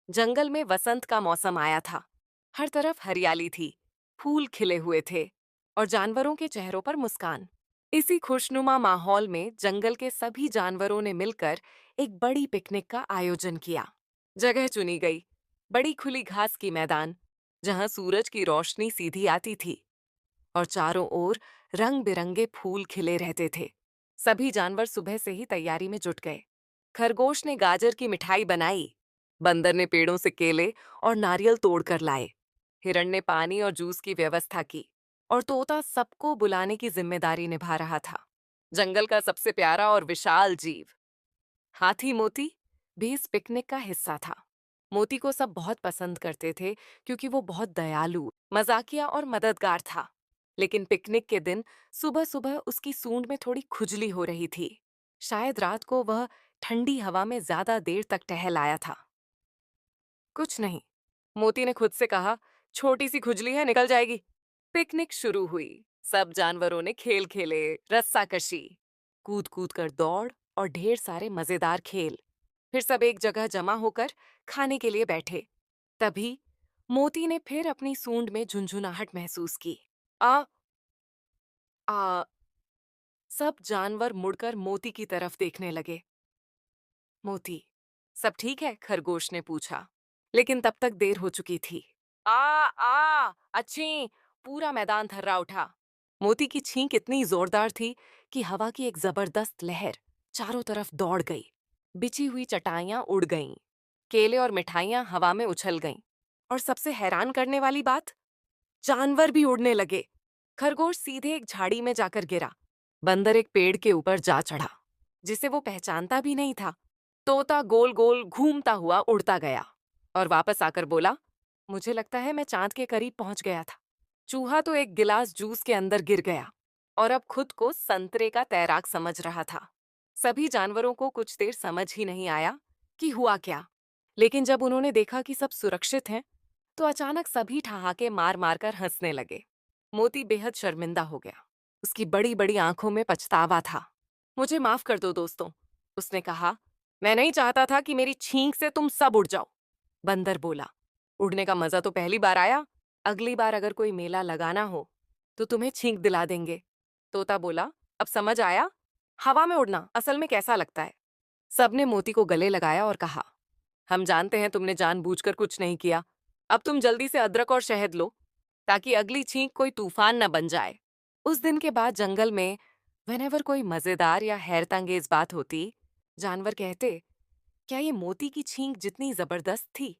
जंगल में वसंत का मौसम आया था। हर तरफ हरियाली थी, फूल खिले हुए थे और जानवरों के चेहरों पर मुस्कान। इसी खुशनुमा माहौल में जंगल के सभी जानवरों ने मिलकर एक बड़ी पिकनिक का आयोजन किया। जगह चुनी गई, बड़ी खुली घास की मैदान, जहां सूरज की रोशनी सीधी आती थी और चारों ओर रंग बिरंगे फूल खिले रहते थे। सभी जानवर सुबह से ही तैयारी में जुट गए। खरगोश ने गाजर की मिठाई बनाई, बंदर ने पेड़ों से केले और नारियल तोड़कर लाए, हिरण ने पानी और जूस की व्यवस्था की और तोता सबको बुलाने की जिम्मेदारी निभा रहा था। जंगल का सबसे प्यारा और विशाल जीव हाथी मोती भी इस पिकनिक का हिस्सा था। मोती को सब बहुत पसंद करते थे क्योंकि वो बहुत दयालु, मजाकिया और मददगार था। लेकिन पिकनिक के दिन सुबह सुबह उसकी सूंड में थोड़ी खुजली हो रही थी। शायद रात को वह ठंडी हवा में ज्यादा देर तक टहल आया था। कुछ नहीं, मोती ने खुद से कहा, छोटी सी खुजली है, निकल जाएगी। पिकनिक शुरू हुई। सब जानवरों ने खेल खेले, रस्साकशी, कूद कूद कर दौड़ और ढेर सारे मजेदार खेल। फिर सब एक जगह जमा होकर खाने के लिए बैठे। तभी मोती ने फिर अपनी सूंड में झुंझुनाहट महसूस की। आ आ सब जानवर मुड़कर मोती की तरफ देखने लगे। मोती, सब ठीक है? खरगोश ने पूछा। लेकिन तब तक देर हो चुकी थी। अच्छी! पूरा मैदान थर्रा उठा। मोती की छींक इतनी जोरदार थी कि हवा की एक जबरदस्त लहर चारों तरफ दौड़ गई। बिछी हुई चटाइयां उड़ गईं, केले और मिठाइयां हवा में उछल गईं। और सबसे हैरान करने वाली बात, जानवर भी उड़ने लगे। खरगोश सीधे एक झाड़ी में जाकर गिरा। बंदर एक पेड़ के ऊपर जा चढ़ा, जिसे वो पहचानता भी नहीं था। तोता गोल गोल घूमता हुआ उड़ता गया और वापस आकर बोला, मुझे लगता है मैं चांद के करीब पहुंच गया था। चूहा तो एक गिलास जूस के अंदर गिर गया और अब खुद को संतरे का तैराक समझ रहा था। सभी जानवरों को कुछ देर समझ ही नहीं आया कि हुआ क्या। लेकिन जब उन्होंने देखा कि सब सुरक्षित हैं, तो अचानक सभी ठहाके मार मार कर हंसने लगे। मोती बेहद शर्मिंदा हो गया। उसकी बड़ी बड़ी आंखों में पछतावा था। मुझे माफ कर दो दोस्तों, उसने कहा। मैं नहीं चाहता था कि मेरी छींक से तुम सब उड़ जाओ। बंदर बोला, उड़ने का मजा तो पहली बार आया। अगली बार अगर कोई मेला लगाना हो तो तुम्हें छींक दिला देंगे। तोता बोला, अब समझ आया हवा में उड़ना असल में कैसा लगता है। सबने मोती को गले लगाया और कहा, हम जानते हैं तुमने जानबूझकर कुछ नहीं किया। अब तुम जल्दी से अदरक और शहद लो, ताकि अगली छींक कोई तूफान न बन जाए। उस दिन के बाद जंगल में व्हेनेवर कोई मजेदार या हैरतअंगेज बात होती, जानवर कहते, क्या ये मोती की छींक जितनी जबरदस्त थी?